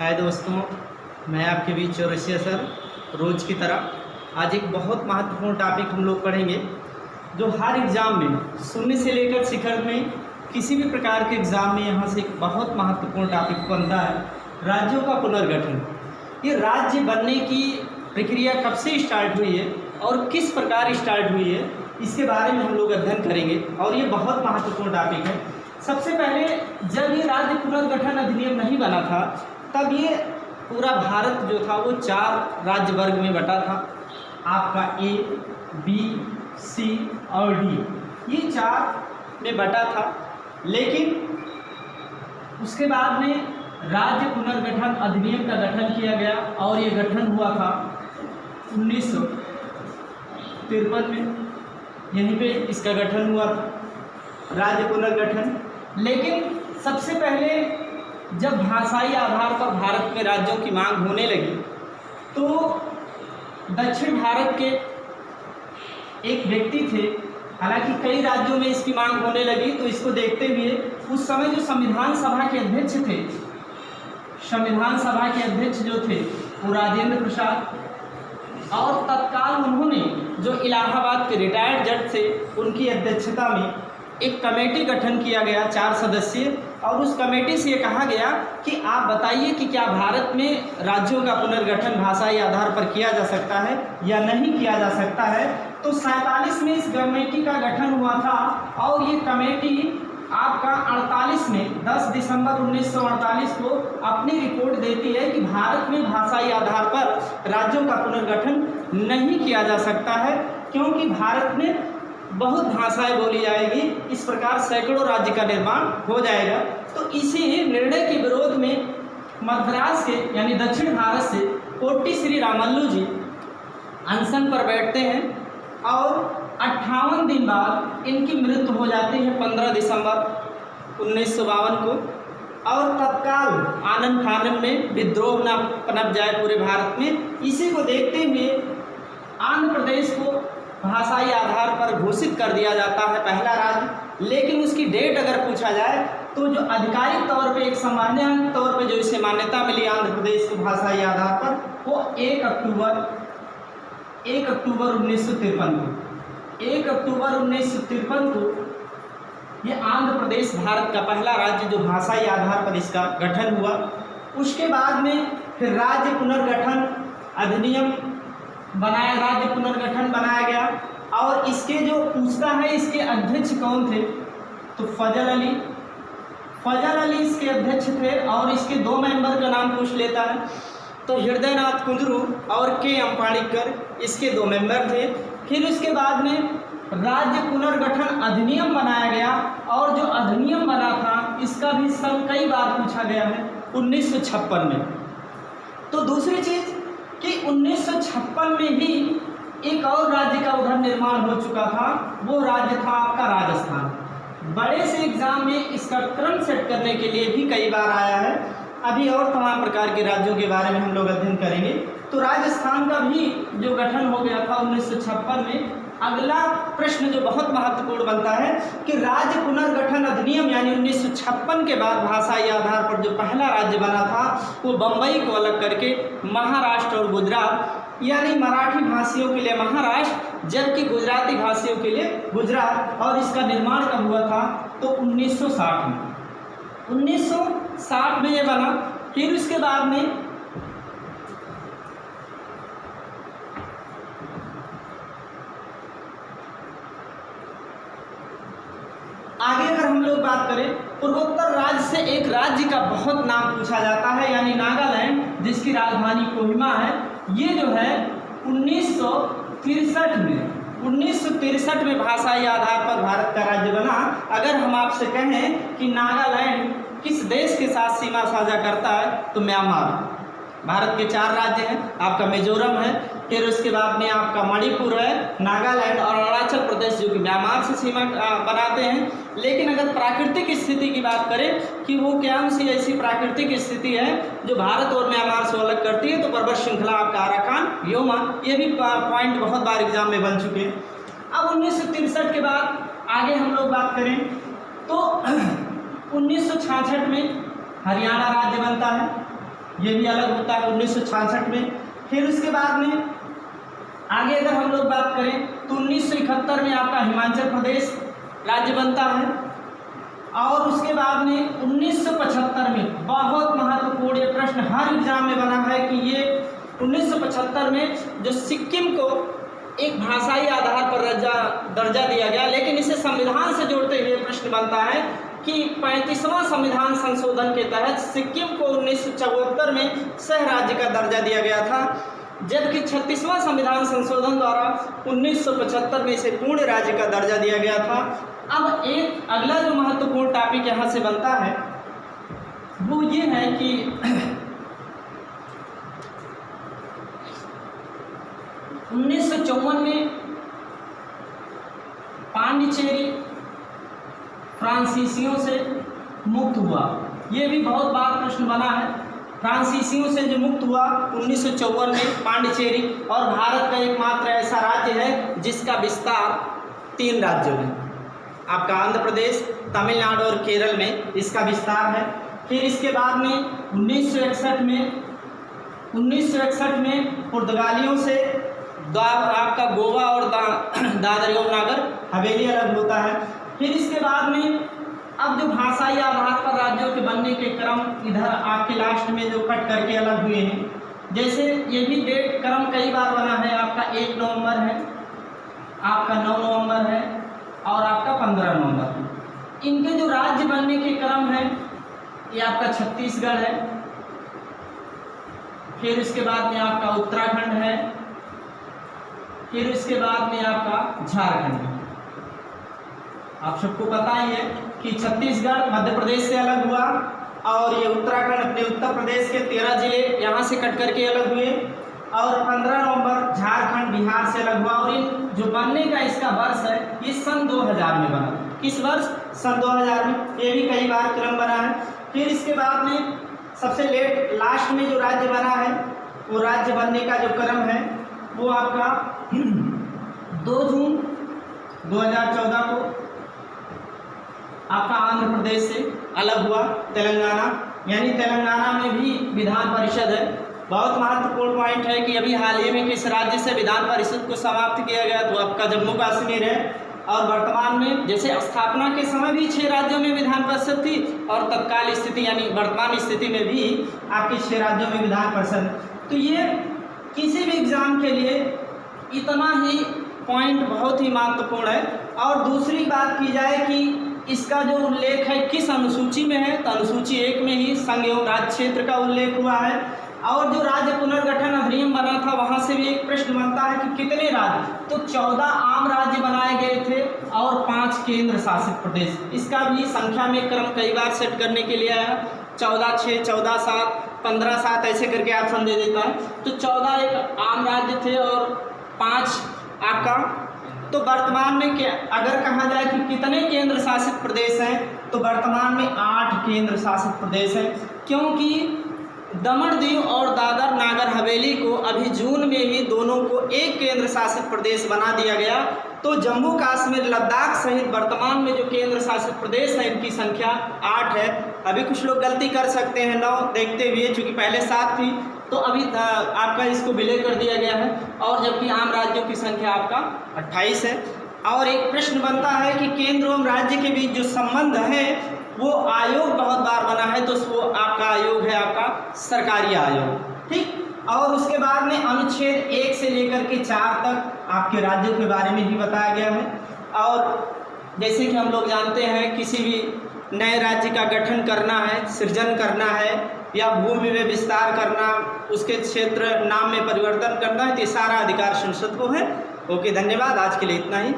हाय दोस्तों, मैं आपके बीच चौरसिया सर रोज़ की तरह आज एक बहुत महत्वपूर्ण टॉपिक हम लोग पढ़ेंगे जो हर एग्ज़ाम में शून्य से लेकर शिखर में किसी भी प्रकार के एग्ज़ाम में यहाँ से एक बहुत महत्वपूर्ण टॉपिक बनता है, राज्यों का पुनर्गठन। ये राज्य बनने की प्रक्रिया कब से स्टार्ट हुई है और किस प्रकार स्टार्ट हुई है, इसके बारे में हम लोग अध्ययन करेंगे और ये बहुत महत्वपूर्ण टॉपिक है। सबसे पहले जब ये राज्य पुनर्गठन अधिनियम नहीं बना था तब ये पूरा भारत जो था वो 4 राज्य वर्ग में बटा था। आपका ए, बी, सी और डी, ये 4 में बटा था। लेकिन उसके बाद में राज्य पुनर्गठन अधिनियम का गठन किया गया और ये गठन हुआ था 1953 में। यहीं पे इसका गठन हुआ था राज्य पुनर्गठन। लेकिन सबसे पहले जब भाषाई आधार पर भारत में राज्यों की मांग होने लगी तो दक्षिण भारत के एक व्यक्ति थे, हालांकि कई राज्यों में इसकी मांग होने लगी, तो इसको देखते हुए उस समय जो संविधान सभा के अध्यक्ष थे, संविधान सभा के अध्यक्ष जो थे वो राजेंद्र प्रसाद, और तत्काल उन्होंने जो इलाहाबाद के रिटायर्ड जज थे उनकी अध्यक्षता में एक कमेटी गठन किया गया 4 सदस्यीय, और उस कमेटी से ये कहा गया कि आप बताइए कि क्या भारत में राज्यों का पुनर्गठन भाषाई आधार पर किया जा सकता है या नहीं किया जा सकता है। तो 47 में इस कमेटी का गठन हुआ था और ये कमेटी आपका 48 में 10 दिसंबर 1948 को अपनी रिपोर्ट देती है कि भारत में भाषाई आधार पर राज्यों का पुनर्गठन नहीं किया जा सकता है, क्योंकि भारत में बहुत भाषाएं बोली जाएगी, इस प्रकार सैकड़ों राज्य का निर्माण हो जाएगा। तो इसी निर्णय के विरोध में मद्रास के यानी दक्षिण भारत से पोट्टी श्री रामल्लू जी अनशन पर बैठते हैं और 58 दिन बाद इनकी मृत्यु हो जाती है 15 दिसंबर 1952 को। और तत्काल आनन फानन में विद्रोह न पनप जाए पूरे भारत में। इसी को देखते हुए आंध्र प्रदेश को भाषाई आधार पर घोषित कर दिया जाता है पहला राज्य। लेकिन उसकी डेट अगर पूछा जाए तो जो आधिकारिक तौर पे एक सामान्य तौर पे जो इसे मान्यता मिली आंध्र प्रदेश को भाषाई आधार पर, वो 1 अक्टूबर 1953 को 1 अक्टूबर 1953 को ये आंध्र प्रदेश भारत का पहला राज्य जो भाषाई आधार पर इसका गठन हुआ। उसके बाद में फिर राज्य पुनर्गठन अधिनियम राज्य पुनर्गठन बनाया गया। और इसके जो पूछता है इसके अध्यक्ष कौन थे, तो फजल अली इसके अध्यक्ष थे। और इसके 2 मेंबर का नाम पूछ लेता है, तो हृदयनाथ कुंजरू और के अम्पाणिकर इसके 2 मेंबर थे। फिर उसके बाद में राज्य पुनर्गठन अधिनियम बनाया गया और जो अधिनियम बना था इसका भी सन कई बार पूछा गया है 1956 में। तो दूसरी चीज़ कि 1956 में ही एक और राज्य का उधर निर्माण हो चुका था, वो राज्य था आपका राजस्थान। बड़े से एग्जाम में इसका क्रम सेट करने के लिए भी कई बार आया है। अभी और तमाम प्रकार के राज्यों के बारे में हम लोग अध्ययन करेंगे। तो राजस्थान का भी जो गठन हो गया था 1956 में। अगला प्रश्न जो बहुत महत्वपूर्ण बनता है कि राज्य पुनर्गठन अधिनियम यानी 1956 के बाद भाषाई आधार पर जो पहला राज्य बना था वो बम्बई को अलग करके महाराष्ट्र और गुजरात यानी मराठी भाषियों के लिए महाराष्ट्र जबकि गुजराती भाषियों के लिए गुजरात, और इसका निर्माण कब हुआ था तो 1960 में। 1960 में ये बना। फिर उसके बाद में आगे अगर हम लोग बात करें पूर्वोत्तर राज्य से एक राज्य का बहुत नाम पूछा जाता है यानी नागालैंड, जिसकी राजधानी कोहिमा है। ये जो है 1963 में भाषाई आधार पर भारत का राज्य बना। अगर हम आपसे कहें कि नागालैंड किस देश के साथ सीमा साझा करता है तो म्यांमार। भारत के 4 राज्य हैं, आपका मिजोरम है, फिर उसके बाद में आपका मणिपुर है, नागालैंड और अरुणाचल प्रदेश जो कि म्यांमार से सीमा बनाते हैं। लेकिन अगर प्राकृतिक स्थिति की बात करें कि वो क्या सी ऐसी प्राकृतिक स्थिति है जो भारत और म्यांमार से अलग करती है, तो पर्वत श्रृंखला आपका अराकान योमा, ये भी पॉइंट बहुत बार एग्जाम में बन चुके हैं। अब 1963 के बाद आगे हम लोग बात करें तो 1966 में हरियाणा राज्य बनता है। ये भी अलग होता है 1966 में। फिर उसके बाद में आगे अगर हम लोग बात करें तो 1971 में आपका हिमाचल प्रदेश राज्य बनता है। और उसके बाद में 1975 में बहुत महत्वपूर्ण ये प्रश्न हर एग्जाम में बना है कि ये 1975 में जो सिक्किम को एक भाषाई आधार पर दर्जा दिया गया, लेकिन इसे संविधान से जोड़ते हुए प्रश्न बनता है कि 35वां संविधान संशोधन के तहत सिक्किम को 1974 में सह राज्य का दर्जा दिया गया था, जबकि 36वां संविधान संशोधन द्वारा 1975 में इसे पूर्ण राज्य का दर्जा दिया गया था। अब एक अगला जो महत्वपूर्ण टॉपिक यहाँ से बनता है वो ये है कि 1954 में पांडिचेरी फ्रांसीसियों से मुक्त हुआ। ये भी बहुत बार प्रश्न बना है। फ्रांसीसियों से जो मुक्त हुआ 1954 में पांडिचेरी, और भारत का एकमात्र ऐसा राज्य है जिसका विस्तार 3 राज्यों में, आपका आंध्र प्रदेश, तमिलनाडु और केरल में इसका विस्तार है। फिर इसके बाद में 1961 में पुर्तगालियों से आपका गोवा और दादर और नगर हवेली अलग होता है। फिर इसके बाद में अब जो भाषाई आधार पर राज्यों के बनने के क्रम इधर आपके लास्ट में जो कट करके अलग हुए हैं, जैसे ये भी डेट क्रम कई बार बना है। आपका 1 नवंबर है, आपका 9 नवंबर है और आपका 15 नवंबर है। इनके जो राज्य बनने के क्रम है ये आपका छत्तीसगढ़ है, फिर इसके बाद में आपका उत्तराखंड है, फिर इसके बाद में आपका झारखंड है। आप सबको पता ही है कि छत्तीसगढ़ मध्य प्रदेश से अलग हुआ और ये उत्तराखंड अपने उत्तर प्रदेश के 13 जिले यहाँ से कट करके अलग हुए, और 15 नवंबर झारखंड बिहार से अलग हुआ। और इन जो बनने का इसका वर्ष है ये सन 2000 में बना। किस वर्ष? सन 2000 में। ये भी कई बार क्रम बना है। फिर इसके बाद में सबसे लास्ट में जो राज्य बना है वो राज्य बनने का जो क्रम है वो आपका 2 जून 2014 को आपका आंध्र प्रदेश से अलग हुआ तेलंगाना, यानी तेलंगाना में भी विधान परिषद है। बहुत महत्वपूर्ण पॉइंट है कि अभी हाल ही में किस राज्य से विधान परिषद को समाप्त किया गया, तो आपका जम्मू कश्मीर है। और वर्तमान में जैसे स्थापना के समय भी 6 राज्यों में विधान परिषद थी, और तत्काल स्थिति यानी वर्तमान स्थिति में भी आपकी 6 राज्यों में विधान परिषद। तो ये किसी भी एग्जाम के लिए इतना ही पॉइंट बहुत ही महत्वपूर्ण है। और दूसरी बात की जाए कि इसका जो उल्लेख है किस अनुसूची में है, तो अनुसूची 1 में ही संघ एवं राज्य क्षेत्र का उल्लेख हुआ है। और जो राज्य पुनर्गठन अधिनियम बना था वहाँ से भी एक प्रश्न बनता है कि कितने राज्य, तो 14 आम राज्य बनाए गए थे और 5 केंद्र शासित प्रदेश। इसका भी संख्या में क्रम कई बार सेट करने के लिए आया, 14-6, 14-7, 15-7 ऐसे करके ऑप्शन दे देता है। तो 14 एक आम राज्य थे और 5 आपका। तो वर्तमान में क्या अगर कहा जाए कि कितने केंद्र शासित प्रदेश हैं, तो वर्तमान में 8 केंद्र शासित प्रदेश हैं, क्योंकि दमन दीव और दादर नागर हवेली को अभी जून में ही दोनों को एक केंद्र शासित प्रदेश बना दिया गया। तो जम्मू कश्मीर लद्दाख सहित वर्तमान में जो केंद्र शासित प्रदेश है इनकी संख्या 8 है। अभी कुछ लोग गलती कर सकते हैं 9 देखते हुए, चूँकि पहले 7 थी तो अभी आपका इसको विलय कर दिया गया है, और जबकि आम राज्यों की संख्या आपका 28 है। और एक प्रश्न बनता है कि केंद्र एवं राज्य के बीच जो संबंध है वो आयोग बहुत बार बना है, तो वो आपका आयोग है आपका सरकारी आयोग, ठीक। और उसके बाद में अनुच्छेद 1 से लेकर के 4 तक आपके राज्यों के बारे में भी बताया गया है। और जैसे कि हम लोग जानते हैं किसी भी नए राज्य का गठन करना है, सृजन करना है या भूमि में विस्तार करना, उसके क्षेत्र नाम में परिवर्तन करना है, तो ये सारा अधिकार संसद को है। ओके, धन्यवाद। आज के लिए इतना ही।